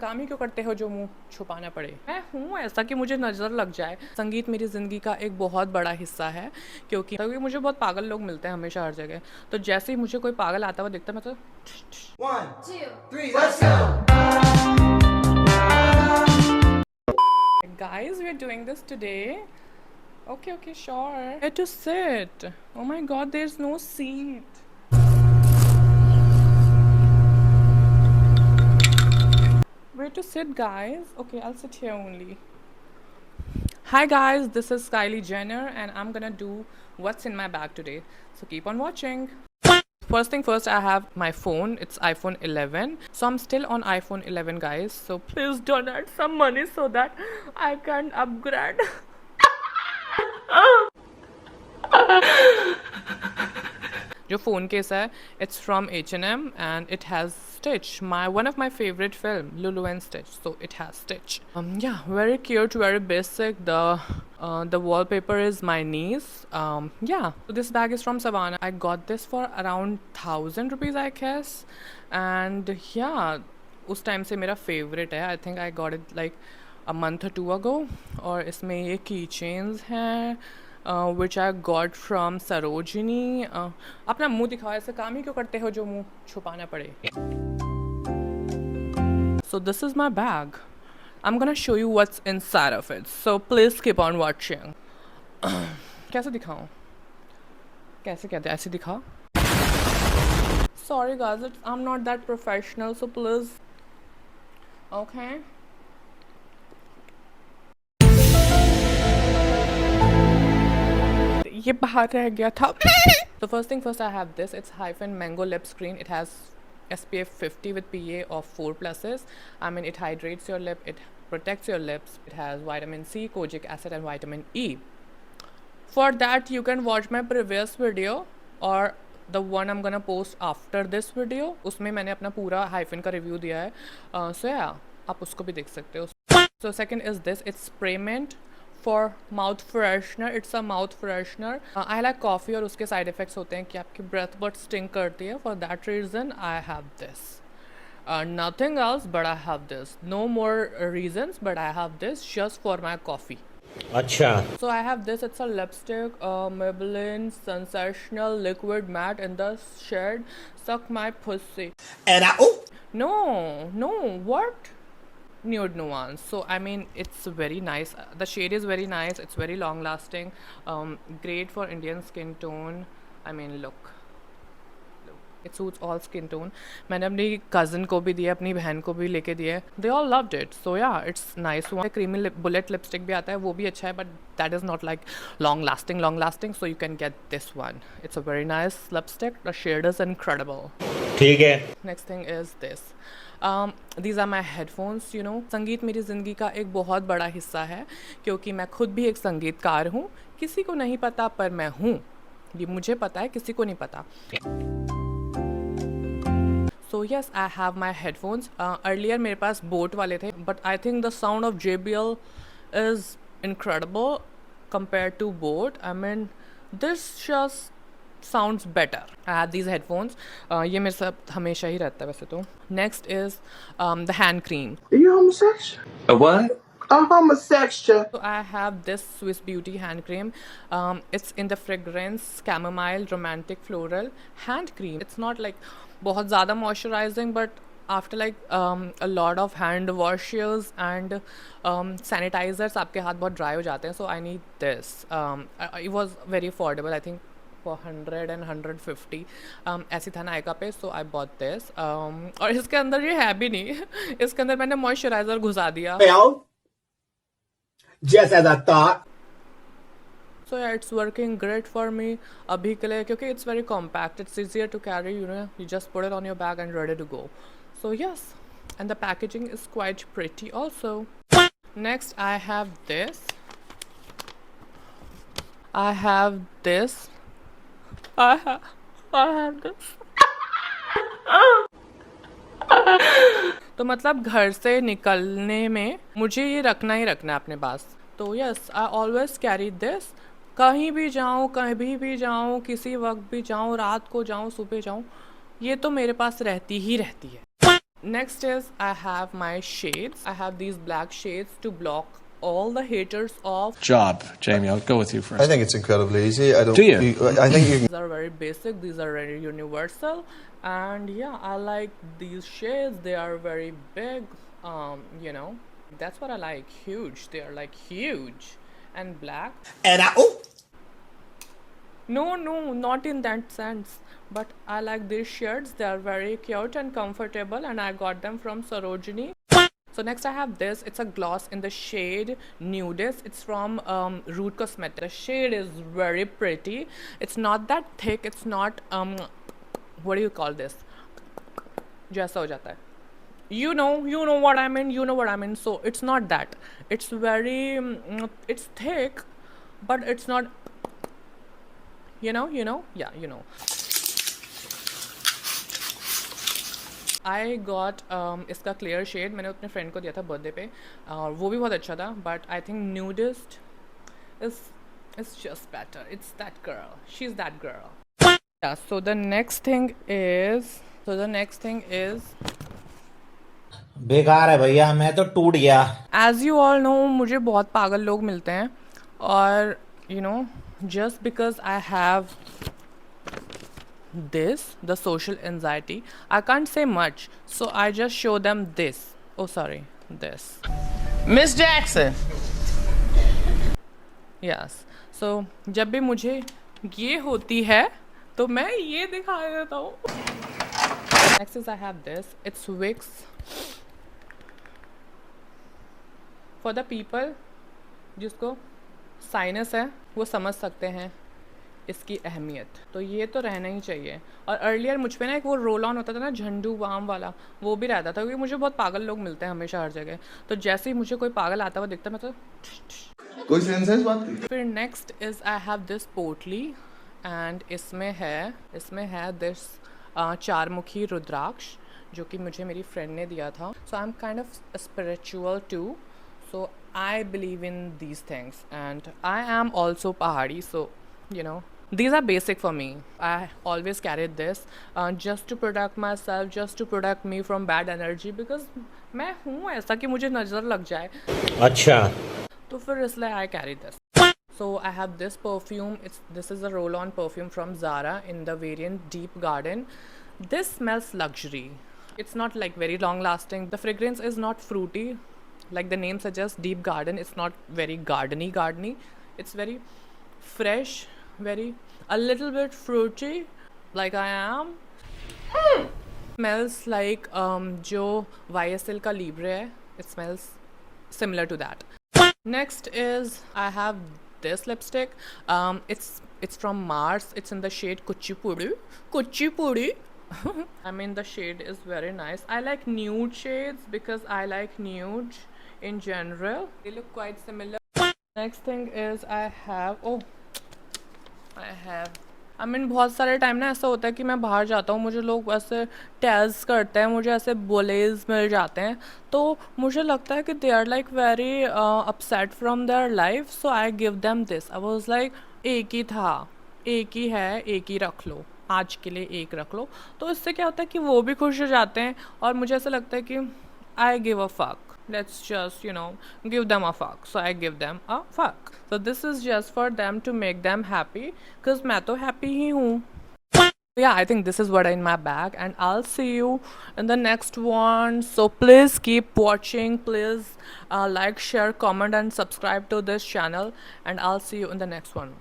काम ही क्यों करते हो जो मुंह छुपाना पड़े। मैं हूँ ऐसा कि मुझे नज़र लग जाए। संगीत मेरी ज़िंदगी का एक बहुत बड़ा हिस्सा है, क्योंकि मुझे बहुत पागल लोग मिलते हैं हमेशा हर जगह। तो जैसे ही मुझे कोई पागल आता हुआ दिखता है मैं तो 1, 2, 3, let's go! guys, we are doing this today. Okay, okay, sure. Where to sit? Oh my god, there's no seat. Where to sit, guys? Okay, I'll sit here only. Hi guys, this is Kylie Jenner and I'm gonna do what's in my bag today. So keep on watching. First thing first, I have my phone. It's iPhone 11. So I'm still on iPhone 11, guys. So please donate some money so that I can upgrade. जो phone case है, it's from H&M and it has Stitch, my one of my favorite film, Lulu and Stitch. So it has Stitch. Yeah, very cute, very basic. The wallpaper is my niece. Yeah. So this bag is from Savannah. I got this for around 1,000 rupees, I guess. And yeah, उस time से मेरा favourite है. I think I got it like a month or two ago. और इसमें ये की chains हैं which I got from Sarojini. अपना मुंह दिखाओ, ऐसे काम ही क्यों करते हो जो मुंह छुपाना पड़े. So this is my bag. I'm gonna show you what's inside of it. So please keep on watching. कैसे दिखाऊं? कैसे कहते हैं? ऐसे दिखाओ. Sorry guys, I'm not that professional, so please. Okay. ये बाहर रह गया था. So first thing first, I have this. It's Hyphen Mango Lip Screen. It has SPF 50 with PA of 4 pluses. I mean, it hydrates your lip, it protects your lips. It has vitamin C, kojic acid, and vitamin E. For that, you can watch my previous video or the one I'm gonna post after this video. उसमें मैंने अपना पूरा Hyphen का review दिया है. So yeah, आप उसको भी देख सकते हो. So second is this. It's Spray Mint for mouth freshener. It's a mouth freshener. I like coffee और उसके side effects होते हैं कि आपकी breath बहुत stink करती है. For that reason, I have this. Nothing else, but I have this. No more reasons, but I have this just for my coffee. अच्छा. So I have this. It's a lipstick, Maybelline Sensational Liquid Matte in the shade Suck My Pussy. And No, what? Nude nuance. So I mean, it's very nice. The shade is very nice. It's very long lasting. Great for Indian skin tone. I mean, look. It suits all skin tone. मैंने अपनी cousin को भी दिया, अपनी बहन को भी लेके दिए. They all loved it. So yeah, it's nice one. Creamy bullet lipstick भी आता है, वो भी अच्छा है, but that is not like long lasting. So you can get this one. It's a very nice lipstick. The shade is incredible. ठीक है. Next thing is this. These are my headphones. You know, संगीत मेरी ज़िंदगी का एक बहुत बड़ा हिस्सा है, क्योंकि मैं खुद भी एक संगीतकार हूँ. किसी को नहीं पता पर मैं हूँ. ये मुझे पता है, किसी को नहीं पता. So yes, I have my headphones. Earlier मेरे पास बोट वाले थे, but I think the sound of JBL is incredible compared to Boat. I mean, this just sounds better. I have these headphones. ये मेरे साथ हमेशा ही रहता है वैसे तो. Next is the hand cream. Are you homosexual? A what? A homosexual. So I have this Swiss Beauty hand cream. It's in the fragrance chamomile romantic floral hand cream. It's not like बहुत ज़्यादा moisturizing, but after like a lot of hand washes and sanitizers आपके हाथ बहुत dry हो जाते हैं. So I need this. It was very affordable. I think for 100 and 150 ऐसी था नायका पे. So I bought this. और इसके अंदर ये है भी नहीं. इसके अंदर मैंने moisturizer घुसा दिया. Well, just as I thought. So yeah, it's working great for me अभी के लिए, क्योंकि it's very compact. It's easier to carry, you know. You just put it on your bag and ready to go. So yes, and the packaging is quite pretty also. Next, I have this. I have this. I have this. तो मतलब घर से निकलने में मुझे ये रखना ही रखना है अपने पास. तो yes, I always carry this. कहीं भी जाऊँ, कभी भी जाऊँ, किसी वक्त भी जाऊँ, रात को जाऊँ, सुबह जाऊँ, ये तो मेरे पास रहती ही रहती है. Next is I have my shades. I have these black shades to block all the haters off. Job, Jamie. I'll go with you first. I think it's incredibly easy. I don't. Do you? I think you can. These are very basic, these are very universal, and yeah, I like these shades. They are very big, you know, that's what I like. Huge, they are like huge. And black, And no, not in that sense, but I like these shirts. They are very cute and comfortable, and I got them from Sarojini. So next I have this. It's a gloss in the shade Nudist. It's from Root Cosmetics. The shade is very pretty. It's not that thick. It's not what do you call this? जैसा हो जाता है. You know what I mean. You know what I mean. So it's not that. It's very it's thick, but it's not. You know. Yeah, you know. I got इसका clear shade मैंने अपने friend को दिया था birthday पे और वो भी बहुत अच्छा था but I think nudist is just better it's that girl she is that girl so the next thing is बेकार है भैया, मैं तो टूट गया। एज यू ऑल नो मुझे बहुत पागल लोग मिलते हैं और you know just because I have this, the social anxiety, I can't say much, so I just show them this. Oh sorry, this. Miss Jackson. Yes, so जब भी मुझे ये होती है तो मैं ये दिखा देता हूँ. Next is I have this. It's Vicks. For the people जिसको साइनस है वो समझ सकते हैं इसकी अहमियत. तो ये तो रहना ही चाहिए. और अर्लियर मुझ पे ना एक वो रोल ऑन होता था ना झंडू बाम वाला, वो भी रहता था क्योंकि मुझे बहुत पागल लोग मिलते हैं हमेशा हर जगह. तो जैसे ही मुझे कोई पागल आता हुआ दिखता मैं तो कोई सेंस है इस बात की? फिर next is I have this पोटली एंड इसमें है दिस चारमुखी रुद्राक्ष जो कि मुझे मेरी फ्रेंड ने दिया था. So I am kind of spiritual too, so I believe in these things and I am also Pahadi, so you know these are basic for me. I always carried this just to protect myself, just to protect me from bad energy because मैं हूँ ऐसा कि मुझे नज़र लग जाए. अच्छा, तो फिर इसलिए I carry this. So I have this perfume. This is a roll-on perfume from Zara in the variant Deep Garden. This smells luxury. It's not like very long-lasting. The fragrance is not fruity, like the name suggests. Deep Garden. It's not very gardeny. It's very fresh. A little bit fruity, like I am. Smells like जो YSL का Libre है. It smells similar to that. Next is I have this lipstick. It's from Mars. It's in the shade Kuchipudi. I mean the shade is very nice. I like nude shades because I like nude in general. They look quite similar. Next thing is I mean बहुत सारे time ना ऐसा होता है कि मैं बाहर जाता हूँ, मुझे लोग ऐसे टेल्स करते हैं, मुझे ऐसे बोलेज मिल जाते हैं, तो मुझे लगता है कि they are like very upset from their life, so I give them this. I was like एक ही था, एक ही है, एक ही रख लो, आज के लिए एक रख लो. तो इससे क्या होता है कि वो भी खुश हो जाते हैं और मुझे ऐसा लगता है कि I give a fuck. Let's just give them a fuck. So I give them a fuck. So this is just for them to make them happy because मैं तो happy ही हूँ. Yeah, I think this is what in my bag and I'll see you in the next one. So please keep watching. Please like, share, comment and subscribe to this channel and I'll see you in the next one.